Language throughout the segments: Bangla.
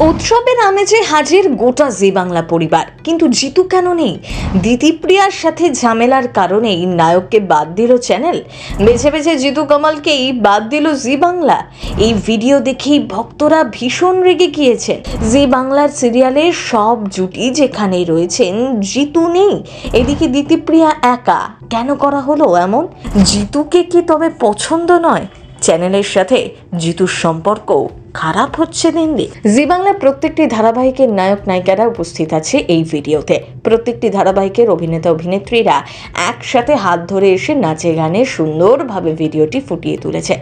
উৎসবের আমেজে হাজির গোটা জি বাংলা পরিবার, কিন্তু জিতু কেন নেই? দিতিপ্রিয়ার সাথে ঝামেলার কারণেই নায়ককে বাদ দিল চ্যানেল। বেছে বেছে জিতু কামালকেই বাদ দিল জি বাংলা। এই ভিডিও দেখেই ভক্তরা ভীষণ রেগে গিয়েছেন। জি বাংলার সিরিয়ালের সব জুটি যেখানেই রয়েছেন, জিতু নেই। এদিকে দিতিপ্রিয়া একা। কেন করা হলো এমন? জিতুকে কি তবে পছন্দ নয়? চ্যানেলের সাথে জিতুর সম্পর্ক খারাপ হচ্ছে দিন দিন। জি বাংলার প্রত্যেকটি ধারাবাহিকের নায়ক নায়িকারা উপস্থিত আছে এই ভিডিওতে। প্রত্যেকটি ধারাবাহিকের অভিনেতা অভিনেত্রীরা একসাথে হাত ধরে এসে নাচে গানে সুন্দরভাবে ভিডিওটি ফুটিয়ে তুলেছে।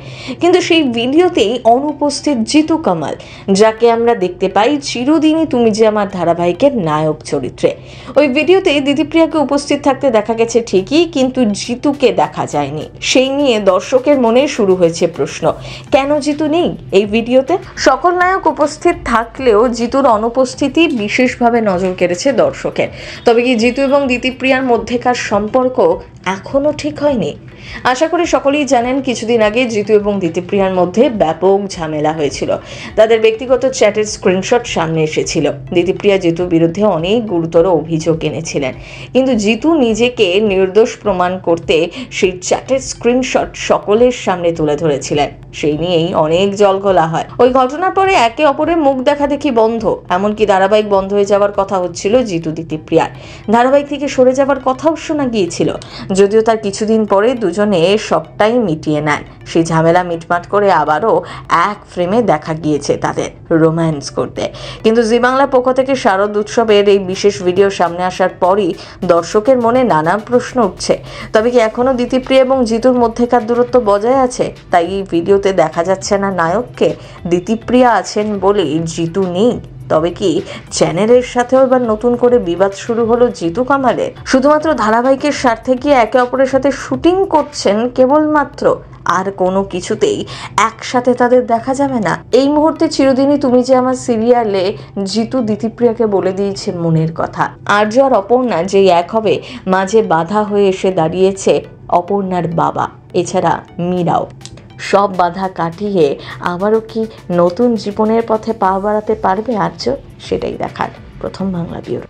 কিন্তু সেই ভিডিওতেই অনুপস্থিত জিতু কামাল, যাকে আমরা দেখতে পাই চিরদিনই তুমি যে আমার ধারাবাহিকের নায়ক চরিত্রে। ওই ভিডিওতে দিতিপ্রিয়াকে উপস্থিত থাকতে দেখা গেছে ঠিকই, কিন্তু জিতুকে দেখা যায়নি। সেই নিয়ে দর্শকের মনে শুরু হয়েছে প্রশ্ন, কেন জিতু নেই এই ভিডিওতে? সকল নায়ক উপস্থিত থাকলেও জিতুর অনুপস্থিতি বিশেষভাবে নজর কেড়েছে দর্শকের। তবে কি জিতু এবং দিতিপ্রিয়ার মধ্যেকার সম্পর্ক এখনো ঠিক হয়নি? আশা করি সকলেই জানেন, কিছুদিন আগে জিতু এবং দিতিপ্রিয়ার মধ্যে ব্যাপক ঝামেলা হয়েছিল। তাদের ব্যক্তিগত চ্যাটের স্ক্রিনশট সামনে এসেছিল। দিতিপ্রিয়া জিতুর বিরুদ্ধে অনেক গুরুতর অভিযোগ এনেছিলেন, কিন্তু জিতু নিজেকে নির্দোষ প্রমাণ করতে সেই চ্যাটের স্ক্রিনশট সকলের সামনে তুলে ধরেছিলেন। সেই নিয়েই অনেক জলঘোলা হয়। ওই ঘটনার পরে একে অপরের মুখ দেখা দেখি বন্ধ, এমনকি ধারাবাহিক বন্ধ হয়ে যাওয়ার কথা হচ্ছিল জিতু দিতিপ্রিয়ার। ধারাবাহিক থেকে সরে যাওয়ার কথাও শোনা গিয়েছিল, যদিও তার কিছুদিন পরে দুজনে সবটাই মিটিয়ে নেন। সেই ঝামেলা মিটমাট করে আবারও এক ফ্রেমে দেখা গিয়েছে তাদের রোম্যান্স করতে। কিন্তু জি বাংলার পক্ষ থেকে শারদ উৎসবের এই বিশেষ ভিডিও সামনে আসার পরই দর্শকের মনে নানা প্রশ্ন উঠছে। তবে কি এখনো দিতিপ্রিয়া এবং জিতুর মধ্যেকার দূরত্ব বজায় আছে? তাই এই ভিডিওতে দেখা যাচ্ছে না নায়ককে, দিতিপ্রিয়া আছেন বলে জিতু নেই। তবে কি চ্যানেলের সাথেও এবার নতুন করে বিবাদ শুরু হলো জিতু কামালের? শুধুমাত্র ধারাবাহিকের স্বার্থে গিয়ে একে অপরের সাথে শুটিং করছেন কেবলমাত্র, আর কোনো কিছুতেই একসাথে তাদের দেখা যাবে না। এই মুহূর্তে চিরদিনই তুমি যে আমার সিরিয়ালে জিতু দিতিপ্রিয়াকে বলে দিয়েছে মনের কথা। আর্য আর অপর্ণা যেই এক হবে, মাঝে বাধা হয়ে এসে দাঁড়িয়েছে অপর্ণার বাবা, এছাড়া মীরাও। সব বাধা কাটিয়ে আবারও কি নতুন জীবনের পথে পা বাড়াতে পারবে আর্য? সেটাই দেখার প্রথম বাংলা ব্যুরো।